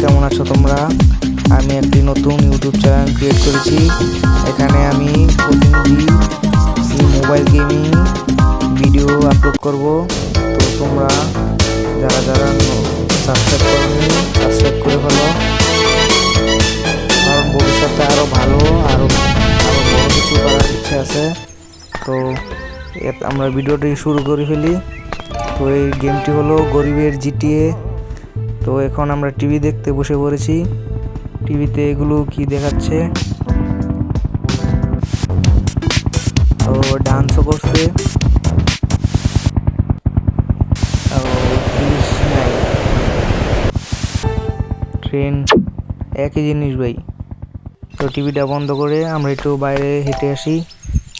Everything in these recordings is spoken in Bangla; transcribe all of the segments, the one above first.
কেমন আছো তোমরা? আমি একটি নতুন ইউটিউব চ্যানেল ক্রিয়েট করেছি। এখানে আমি প্রতিদিন মোবাইল গেমিং ভিডিও আপলোড করব। তো তোমরা যারা যারা সাবস্ক্রাইব করোনি সাবস্ক্রাইব করে ফেলো, কারণ ভবিষ্যতে আরও ভালো আরও বড় কিছু করার ইচ্ছে আছে। তো আমরা ভিডিওটি শুরু করে ফেলি। তো এই গেমটি হলো গরিবের জিটিএ। তো এখন আমরা টিভি দেখতে বসে পড়েছি। টিভিতে এগুলো কি দেখাচ্ছে, তো ডান্সও করছে। ট্রেন একই জিনিস ভাই। তো টিভিটা বন্ধ করে আমরা একটু বাইরে হেঁটে আসি,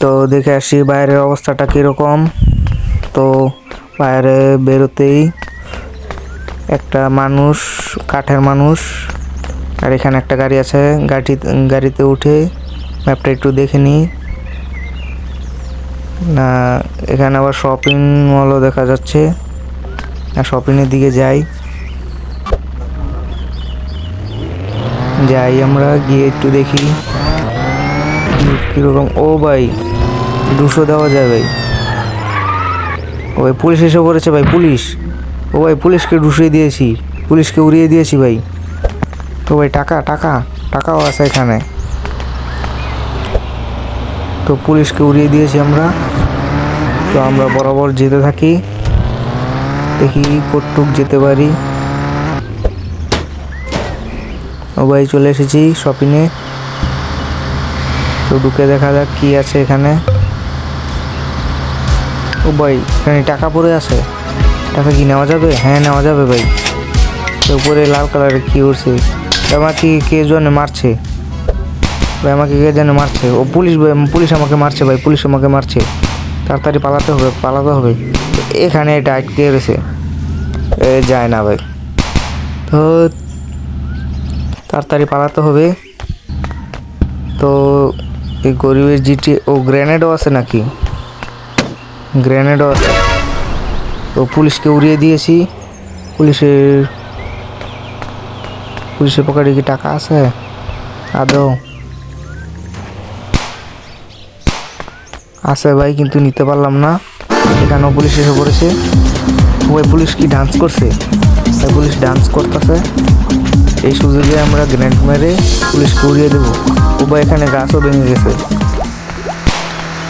তো দেখে আসি বাইরের অবস্থাটা কীরকম। তো বাইরে বেরোতেই একটা মানুষ, কাঠের মানুষ, আর এখানে একটা গাড়ি আছে। গাড়িতে উঠে ম্যাপটা একটু দেখে নিই। না, এখানে আবার শপিং মলও দেখা যাচ্ছে। আর শপিংয়ের দিকে যাই আমরা, গিয়ে একটু দেখি কীরকম। ও ভাই 200 দেওয়া যায় ভাই। ও ভাই পুলিশ এসে পড়েছে ভাই, পুলিশ। ও ভাই পুলিশকে ঢুসিয়ে দিয়েছি, পুলিশকে উড়িয়ে দিয়েছি ভাই। তো ভাই টাকাও আছে এখানে। তো পুলিশকে উড়িয়ে দিয়েছি আমরা। তো আমরা বরাবর যেতে থাকি, দেখি কতটুক যেতে পারি। ও ভাই চলে এসেছি শপিংয়ে। তো ঢুকে দেখা যাক কি আছে এখানে। ও ভাই এখানে টাকা পড়ে আছে, টাকা কি নেওয়া যাবে? হ্যাঁ নেওয়া যাবে ভাই। উপরে লাল কালারের কি উঠছে, আমাকে কে যেন মারছে ভাই, আমাকে কে যেন মারছে। ও পুলিশ ভাই, পুলিশ আমাকে মারছে ভাই, পুলিশ আমাকে মারছে। তাড়াতাড়ি পালাতে হবে। এখানে এটা আটকে রয়েছে, যায় না ভাই। তো তাড়াতাড়ি পালাতে হবে। তো এই গরিবের জিটি, ও গ্রেনেডও আছে নাকি? গ্রেনেডও আছে। তো পুলিশকে উড়িয়ে দিয়েছি। পুলিশের পকেটে কি টাকা আছে আদৌ? আছে ভাই, কিন্তু নিতে পারলাম না। এখানেও পুলিশ এসে পড়েছে। ওই পুলিশ কি ডান্স করছে? পুলিশ ডান্স করতেছে। এই সুযোগে আমরা গ্রেনেড মেরে পুলিশকে উড়িয়ে দেবো। ও ভাই এখানে গাছও ভেঙে গেছে।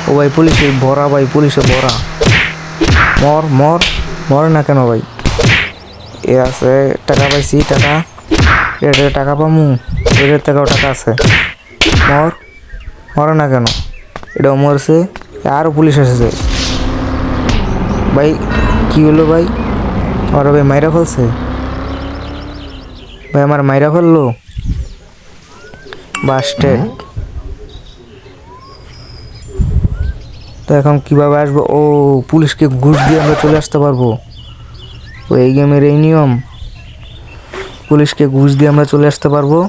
ও ভাই পুলিশের ভরা ভাই, পুলিশে ভরা। মরে না কেন ভাই? এ আছে টাকা পাইছি, টাকা পামু। এর টাকাও টাকা আছে। মরে না কেন? এটাও মরছে। আরও পুলিশ এসেছে ভাই। কি হলো ভাই? ওরা ভাই মাইরা ফেলছে ভাই, আমার মাইরা ফেললো বাস্টেড। তো এখন কিভাবে আসবো? ও পুলিশকে ঘুষ দিয়ে আমরা চলে আসতে পারবো। ও এই গেমের এই নিয়ম, পুলিশকে ঘুষ দিয়ে আমরা চলে আসতে পারবো।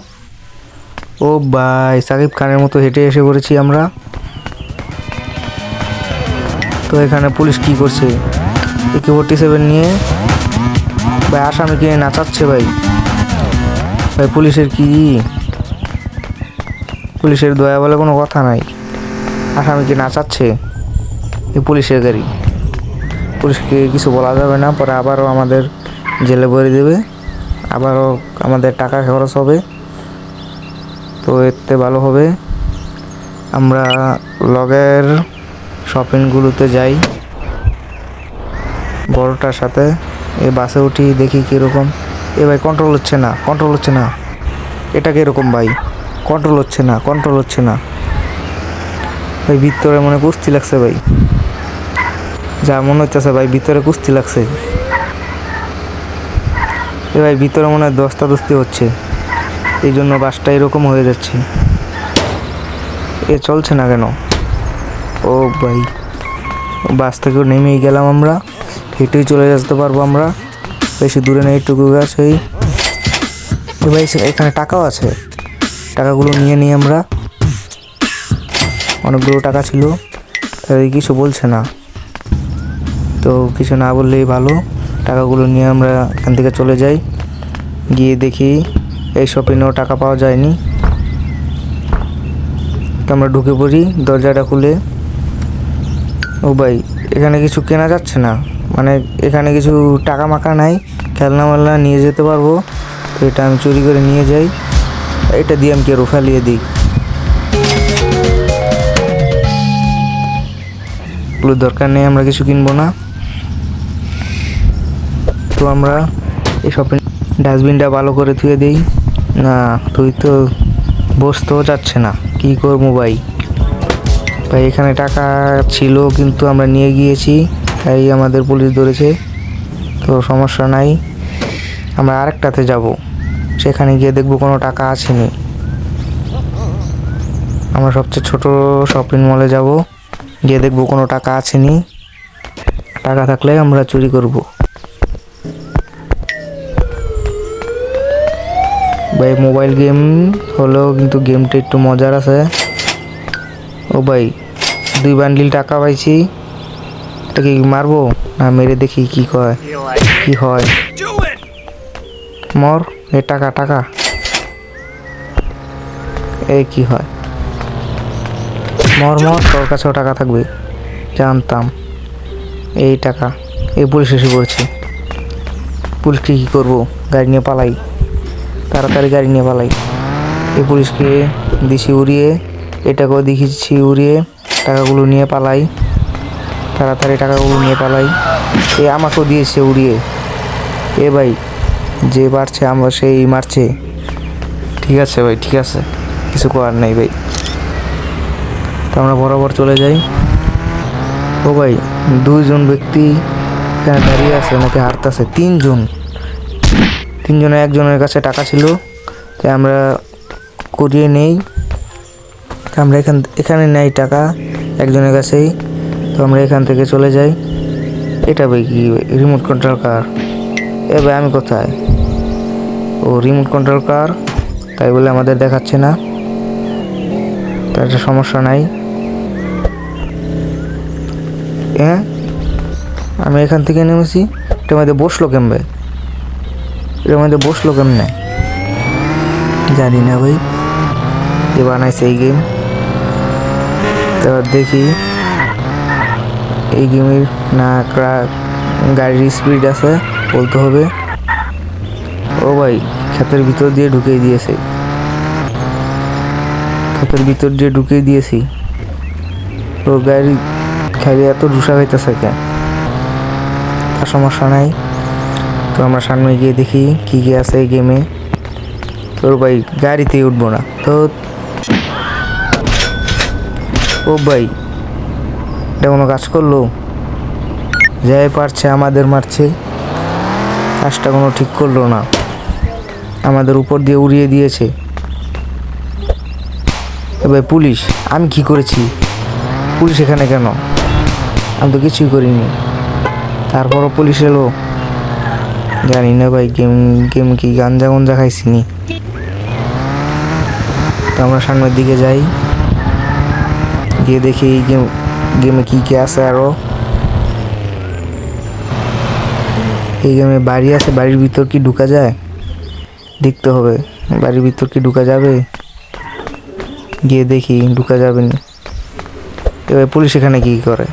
ও ভাই সাকিব খানের মতো হেঁটে এসে পড়েছি আমরা। তো এখানে পুলিশ কি করছে? AK-47 নিয়ে ভাই আসামিকে নাচাচ্ছে ভাই। পুলিশের দয়া বলে কোনো কথা নাই। আসামিকে নাচাচ্ছে এই পুলিশের গাড়ি। পুলিশকে কিছু বলা যাবে না, পরে আবারও আমাদের জেলে ভরে দেবে, আবারও আমাদের টাকা খরচ হবে। তো এতে ভালো হবে আমরা লগের শপিংগুলোতে যাই বড়টার সাথে। এই বাসে উঠি, দেখি কীরকম। ভাই কন্ট্রোল হচ্ছে না। এটা কীরকম ভাই? কন্ট্রোল হচ্ছে না ভাই। ভিতরে মনে কুস্তি লাগছে ভাই, যা মনে হচ্ছে ভাই, ভিতরে কুস্তি লাগছে। ভাই ভিতরে মনে হয় দস্তাদস্তি হচ্ছে, এই জন্য বাসটা এরকম হয়ে যাচ্ছে। চলছে না কেন? ও ভাই বাস থেকেও নেমেই গেলাম আমরা, হেঁটেই চলে যেতে পারবো আমরা। বেশি দূরে নেই, টুকু গাছ। ভাই এখানে টাকাও আছে, টাকাগুলো নিয়ে নিই আমরা। অনেকগুলো টাকা ছিল, তাই কিছু বলছে না। তো কিছু না বললেই ভালো। টাকাগুলো নিয়ে আমরা এখান থেকে চলে যাই। গিয়ে দেখি এই শপিংয়েও টাকা পাওয়া যায়নি। তো আমরা ঢুকে পড়ি দরজাটা খুলে। ও ভাই, এখানে কিছু কেনা যাচ্ছে না, মানে এখানে কিছু টাকা মাকা নাই, খেলনা মেলনা নিয়ে যেতে পারবো। তো এটা আমি চুরি করে নিয়ে যাই, এটা দিয়ে আমি কেউ ফেলিয়ে দিই। এগুলো দরকার নেই, আমরা কিছু কিনবো না। তো আমরা এই শপিং ডাস্টবিনটা ভালো করে ধুয়ে দিই। না, তুই তো বসতেও যাচ্ছে না, কি করবো ভাই। ভাই এখানে টাকা ছিল কিন্তু আমরা নিয়ে গিয়েছি, তাই আমাদের পুলিশ ধরেছে। তো সমস্যা নাই, আমরা আরেকটাতে যাব, সেখানে গিয়ে দেখবো কোনো টাকা আসেনি। আমরা সবচেয়ে ছোট শপিং মলে যাব, গিয়ে দেখবো কোনো টাকা আসেনি। টাকা থাকলে আমরা চুরি করব। ভাই মোবাইল গেম হলেও কিন্তু গেমটা একটু মজার আছে। ও ভাই, 2 বান্ডিল টাকা পাইছি, এটাকে মারবো না মেরে দেখি কি হয়। মর, এ টাকা টাকা, এই কি হয়, মর মর, তোর কাছেও টাকা থাকবে জানতাম। এই টাকা, এই পুলিশ এসে পড়ছে। পুলিশকে কী করবো, গাড়ি নিয়ে পালাই, তাড়াতাড়ি গাড়ি নিয়ে পালাই। এই পুলিশকে দিছি উড়িয়ে, এটাকেও দেখিছি উড়িয়ে, টাকাগুলো নিয়ে পালাই, তাড়াতাড়ি টাকাগুলো নিয়ে পালাই। এ আমাকেও দিয়েছে উড়িয়ে। এ ভাই, যে পারছে আমরা সেই মারছে। ঠিক আছে ভাই, ঠিক আছে, কিছু করার নেই ভাই। তো আমরা বরাবর চলে যাই। ও ভাই, 2 জন ব্যক্তি এখানে দাঁড়িয়ে আছে নাকি হারতেছে, 3 জন। 3 জনের একজনের কাছে টাকা ছিল, তাই আমরা করিয়ে নেই। আমরা এখানে নেই টাকা একজনের কাছেই। তো আমরা এখান থেকে চলে যাই। এটা ভাই কি রিমোট কন্ট্রোল কার? এ ভাই আমি কোথায়? ও রিমোট কন্ট্রোল কার, তাই বলে আমাদের দেখাচ্ছে না, তার একটা সমস্যা নাই। হ্যাঁ, আমি এখান থেকে নেমেছি, এটার মধ্যে বসলো কেমবে? জানি না ভাই, কে বানাইছে এই গেম। তো দেখি এই গেমের না গাড়ির স্পিড আছে বলতে হবে। ও ভাই, ক্ষেতের ভিতর দিয়ে ঢুকিয়ে দিয়েছি। তো গাড়ি খালি এত ঢুসা খাইতেছে কেন? তার সমস্যা নাই। তো আমরা সামনে গিয়ে দেখি কি কি আছে এই গেমে। তোর ভাই গাড়িতেই উঠবো না তো। ও ভাই, এটা কোনো কাজ করলো? যাই পারছে আমাদের মারছে, কাজটা কোনো ঠিক করলো না, আমাদের উপর দিয়ে উড়িয়ে দিয়েছে। এবার পুলিশ, আমি কি করেছি? পুলিশ এখানে কেন? আমি তো কিছুই করিনি, তারপরও পুলিশ এলো। জানি না ভাই, গেম কি গাঞ্জা খাইছিনি। তো আমরা সামনের দিকে যাই, গিয়ে দেখি এই গেমে কি কি আছে। আরো এই গেমে বাড়ি আছে, বাড়ির ভিতর কি ঢুকা যায় দেখতে হবে। বাড়ির ভিতর কি ঢুকা যাবে? গিয়ে দেখি, ঢুকা যাবে না। এবার পুলিশ এখানে কি করে?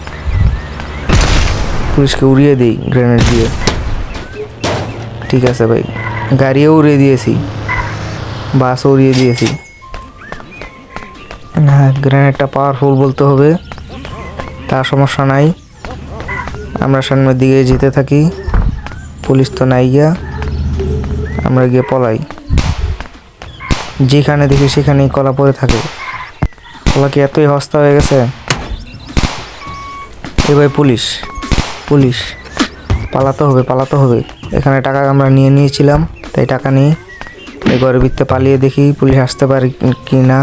পুলিশকে উড়িয়ে দিই গ্রেনেড দিয়ে। ঠিক আছে ভাই, গাড়িও উড়িয়ে দিয়েছি, বাসও উড়িয়ে দিয়েছি। হ্যাঁ, গ্রেনেডটা পাওয়ারফুল বলতে হবে, তার সমস্যা নাই। আমরা সামনের দিকে যেতে থাকি, পুলিশ তো নাই গিয়া, আমরা গিয়ে পলাই। যেখানে দেখি সেখানেই কলা পড়ে থাকে। কলা কি এতই সস্তা হয়ে গেছে? এবার পুলিশ পালাতে হবে। এখানে টাকা আমরা নিয়ে নিয়েছিলাম, তাই টাকা নিয়ে এই ঘরের ভিতরে পালিয়ে দেখি পুলিশ আসতে পারে কি না।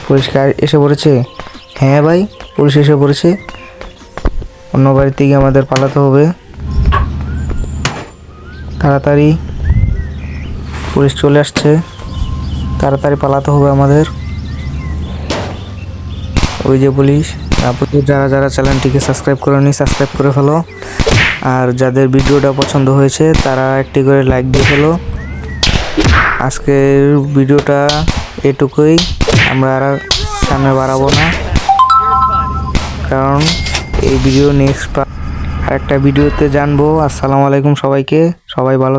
পুলিশ এসে পড়েছে। হ্যাঁ ভাই, পুলিশ এসে পড়েছে। অন্য বাড়িতে গিয়ে আমাদের পালাতে হবে তাড়াতাড়ি। পুলিশ চলে আসছে, তাড়াতাড়ি পালাতে হবে আমাদের। ও ওই যে পুলিশ। তারপর যারা যারা চ্যানেলটিকে সাবস্ক্রাইব করেনি সাবস্ক্রাইব করে ফেলো, আর যাদের ভিডিওটা পছন্দ হয়েছে তারা একটি করে লাইক দিয়ে ফেলো। আজকের ভিডিওটা এটুকুই, আমরা আর সামনে বাড়াবো না, কারণ এই ভিডিও নেক্সট আরেকটা ভিডিওতে জানবো। আসসালামু আলাইকুম সবাইকে, সবাই ভালো।